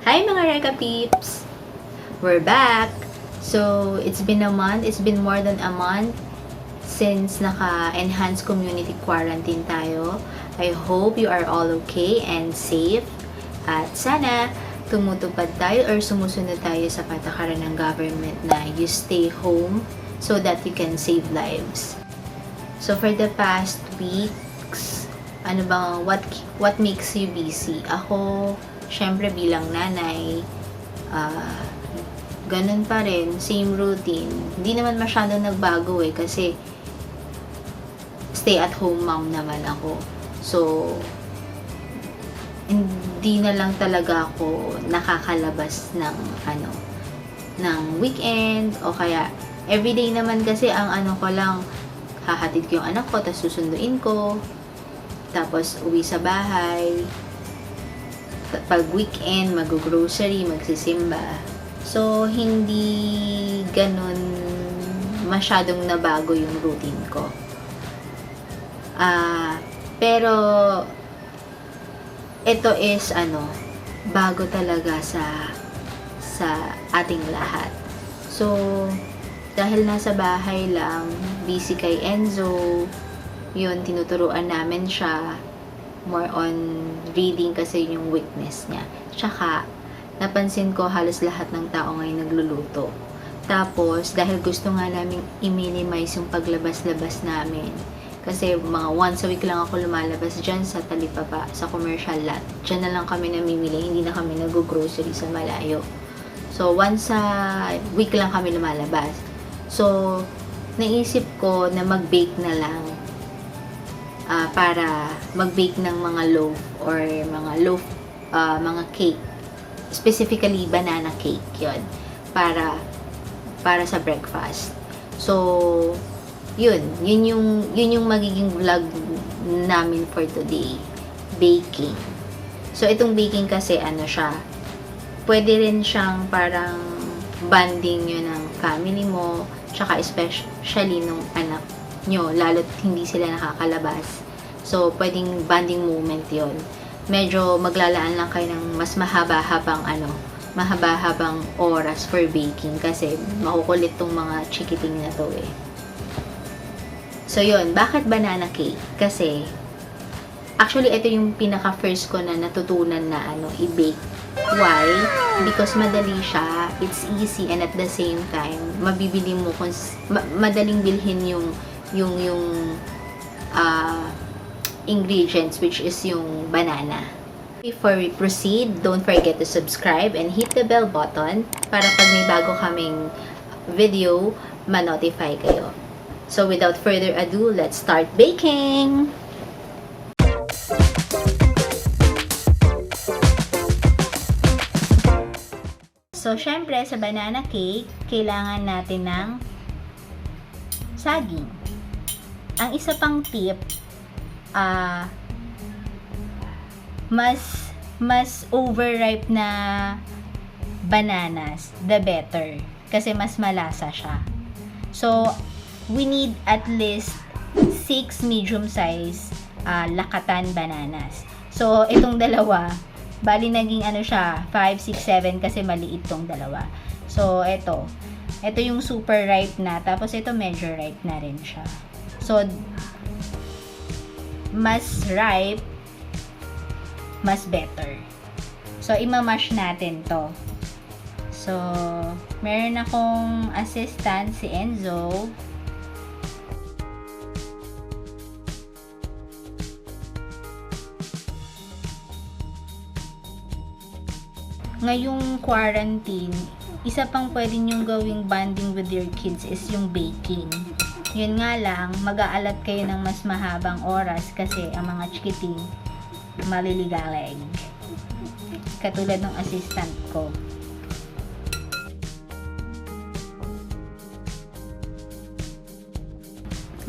Hi mga RecaPeeps! We're back! So, it's been a month. It's been more than a month since naka-enhanced community quarantine tayo. I hope you are all okay and safe. At sana, tumutupad tayo or sumusunod tayo sa patakaran ng government na you stay home so that you can save lives. So, for the past weeks, what makes you busy? Ako, syempre bilang nanay, ganun pa rin, same routine. Hindi naman masyadong nagbago kasi stay at home mom naman ako. So, hindi na lang talaga ako nakakalabas ng weekend o kaya everyday naman kasi ang ko lang, hahatid ko yung anak ko, tapos susunduin ko, tapos uwi sa bahay. Pag weekend, mag-grocery, magsisimba. So, hindi ganun masyadong nabago yung routine ko. Pero, ito is, bago talaga sa ating lahat. So, dahil nasa bahay lang, busy kay Enzo, yun, tinuturuan namin siya. More on reading kasi yung weakness niya. Tsaka, napansin ko halos lahat ng tao ngayon nagluluto. Tapos, dahil gusto nga namin i-minimize yung paglabas-labas namin. Kasi mga once a week lang ako lumalabas dyan sa Talipapa, sa commercial lot. Dyan na lang kami namimili, hindi na kami nag-grocery sa malayo. So, once a week lang kami lumalabas. So, naisip ko na mag-bake na lang. Para mag-bake ng mga loaf or mga cake. Specifically, banana cake yun. Para sa breakfast. So, yun yung magiging vlog namin for today. Baking. So, itong baking kasi siya, pwede rin siyang parang bonding yun ng family mo, tsaka especially nung anak nyo, lalo't hindi sila nakakalabas. So, pwedeng bonding moment yon. Medyo maglalaan lang kayo ng mas mahaba-habang oras for baking kasi makukulit tong mga chikiting na to So, yun. Bakit banana cake? Kasi, actually, ito yung pinaka-first ko na natutunan na i-bake. Why? Because madali siya, it's easy, and at the same time, mabibili mo madaling bilhin yung ingredients, which is yung banana. Before we proceed, don't forget to subscribe and hit the bell button para pag may bago kaming video, ma-notify kayo. So without further ado, let's start baking! So, syempre, sa banana cake, kailangan natin ng saging. Ang isa pang tip, mas overripe na bananas, the better. Kasi mas malasa siya. So, we need at least 6 medium size lakatan bananas. So, itong dalawa, bali naging siya, 5, 6, 7 kasi maliit tong dalawa. So, ito yung super ripe na, tapos ito medyo ripe na rin siya. So, mas ripe, mas better. So, imamash natin to. So, meron akong assistant, si Enzo. Ngayong quarantine, isa pang pwede nyong gawing bonding with your kids is yung baking. Yun nga lang, mag-aalat kayo ng mas mahabang oras kasi ang mga chikiting maliligalig. Katulad ng assistant ko.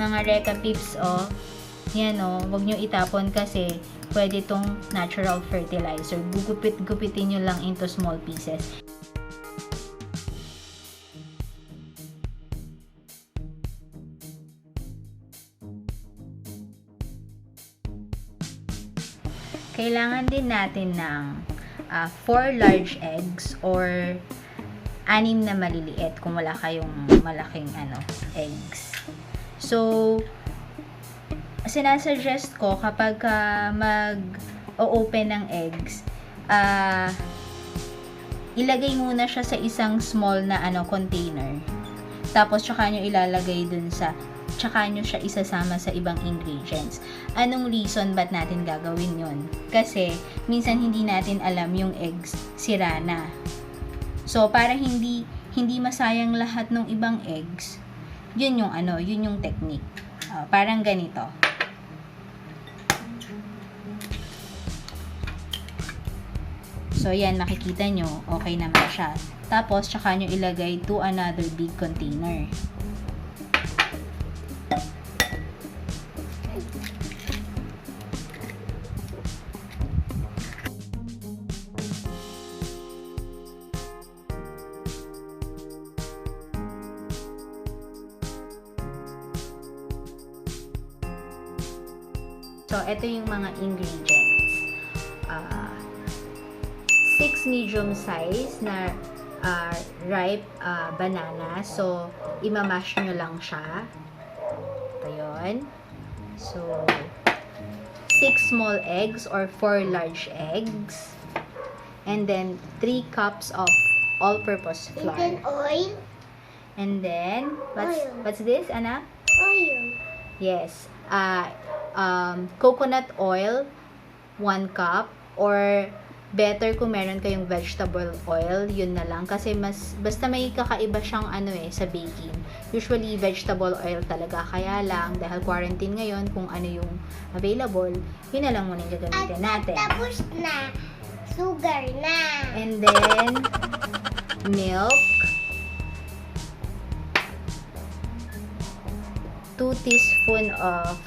Mga RecaPeeps, yan wag nyo itapon kasi pwede tong natural fertilizer. Gugupit-gupitin nyo lang into small pieces. Kailangan din natin ng 4 large eggs or 6 na maliliit kung wala kayong malaking eggs. So, sinasuggest ko kapag mag-open ng eggs, ilagay muna siya sa isang small na container. Tapos, tsaka nyo ilalagay dun tsaka nyo siya isasama sa ibang ingredients. Anong reason ba't natin gagawin yon? Kasi, minsan hindi natin alam yung eggs sira na. So, para hindi masayang lahat ng ibang eggs, yun yung technique. Parang ganito. So, yan, makikita nyo, okay naman siya. Tapos, tsaka nyo ilagay to another big container. So, ito yung mga ingredients. 6 medium size na ripe banana. So, imamash nyo lang siya. Ito yun. So, 6 small eggs or 4 large eggs. And then, 3 cups of all-purpose flour. And then oil. And then, what's this, anak? Oil. Yes. Coconut oil, 1 cup. Or, better kung meron kayong vegetable oil, yun na lang. Kasi basta may kakaiba siyang sa baking. Usually, vegetable oil talaga. Kaya lang, dahil quarantine ngayon, kung ano yung available, yun na lang muna yung gagamitin natin. Tapos na. Sugar na. And then, milk. 2 teaspoon of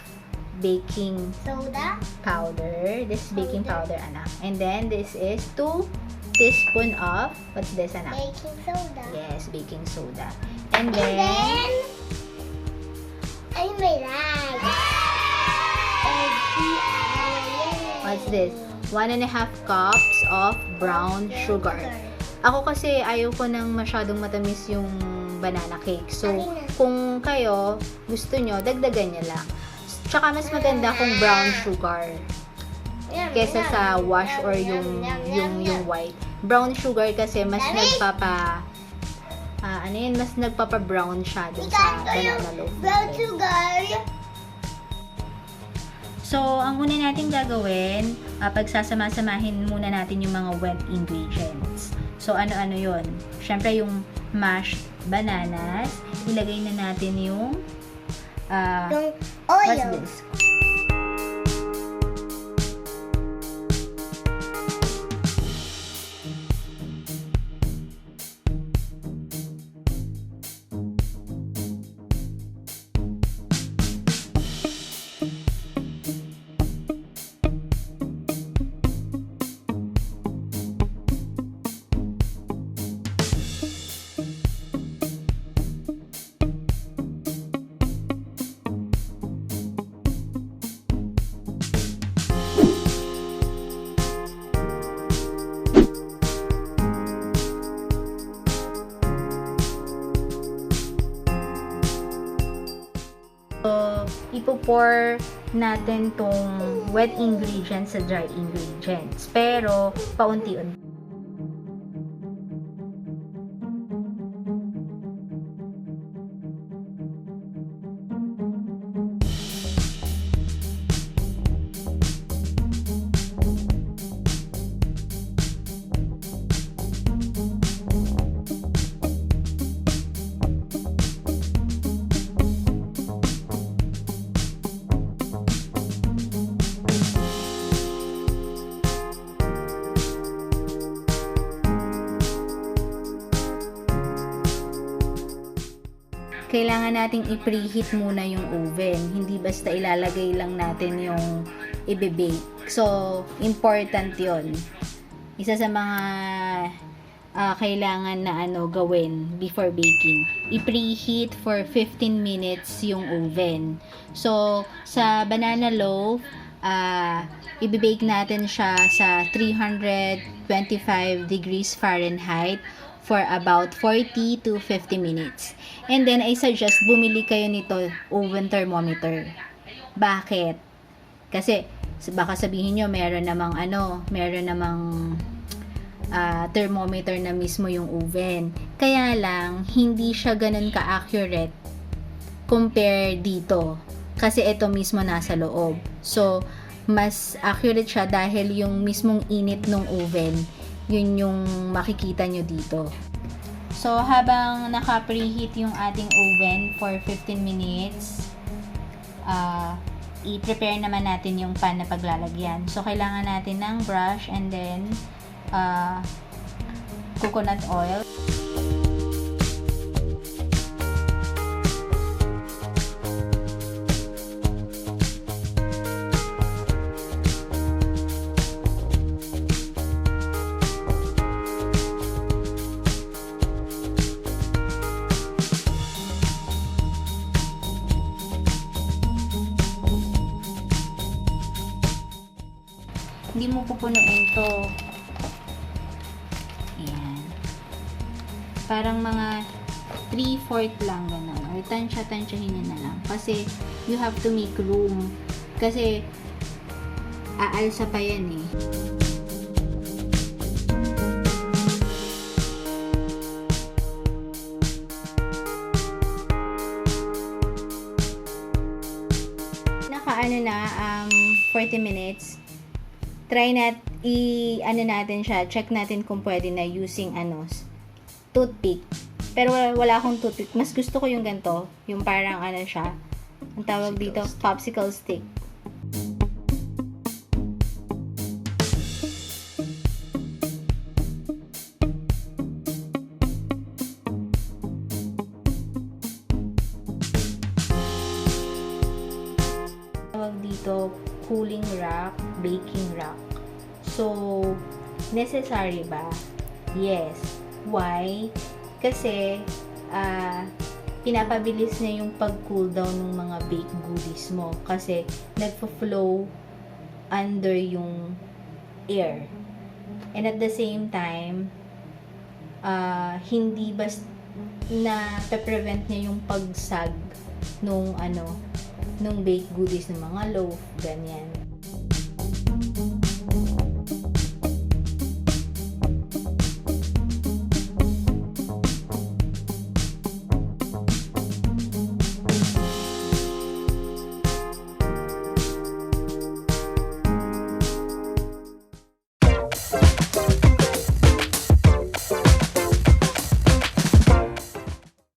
baking Soda. powder. This is baking powder, anak. And then, this is 2 teaspoon of, what's this, anak? Baking soda. Yes, baking soda. And And then, then, ay may lag. what's this? 1.5 cups of brown sugar. Ako kasi, ayaw ko nang masyadong matamis yung banana cake. So, kung kayo, gusto nyo, dagdagan nyo lang. Tsaka mas maganda kung brown sugar kesa sa wash or yung white. Brown sugar kasi mas mas nagpapa-brown siya dun sa banana loaf. Brown sugar. So, ang una natin gagawin, pagsasama-samahin muna natin yung mga wet ingredients. So, ano-ano yun? Siyempre, yung mashed bananas. Ilagay na natin yung Yung oil. what's this? So, ipo-pour natin tong wet ingredients sa dry ingredients. Pero, paunti-unti. Kailangan nating i-preheat muna yung oven. Hindi basta ilalagay lang natin yung i-bake. So, important yon. Isa sa mga kailangan na gawin before baking. I-preheat for 15 minutes yung oven. So, sa banana loaf, ibibake natin siya sa 325 degrees Fahrenheit for about 40 to 50 minutes. And then, I suggest bumili kayo nito oven thermometer. Bakit? Kasi, baka sabihin nyo, meron namang thermometer na mismo yung oven. Kaya lang, hindi siya ganun ka-accurate compare dito. Kasi ito mismo nasa loob. So, mas accurate siya dahil yung mismong init ng oven, yun yung makikita nyo dito. So, habang naka-preheat yung ating oven for 15 minutes, i-prepare naman natin yung pan na paglalagyan. So, kailangan natin ng brush and then coconut oil. Hindi mo pupunuin to. Ayan. Parang mga 3/4 lang ganun. Or tansya-tansyahin nyo na lang. Kasi, you have to make room. Kasi, aalsa pa yan eh. Naka 40 minutes. Try natin siya, check natin kung pwede na using toothpick. Pero wala akong toothpick. Mas gusto ko yung ganito, yung parang siya. Ang tawag dito, popsicle stick. Tawag dito, cooling rack, baking rack. So, necessary ba? Yes. Why? Kasi, pinapabilis niya yung pag-cool down ng mga baked goodies mo. Kasi, nagpo-flow under yung air. And at the same time, hindi na prevent niya yung pagsag nung baked goodies ng mga loaf, ganyan.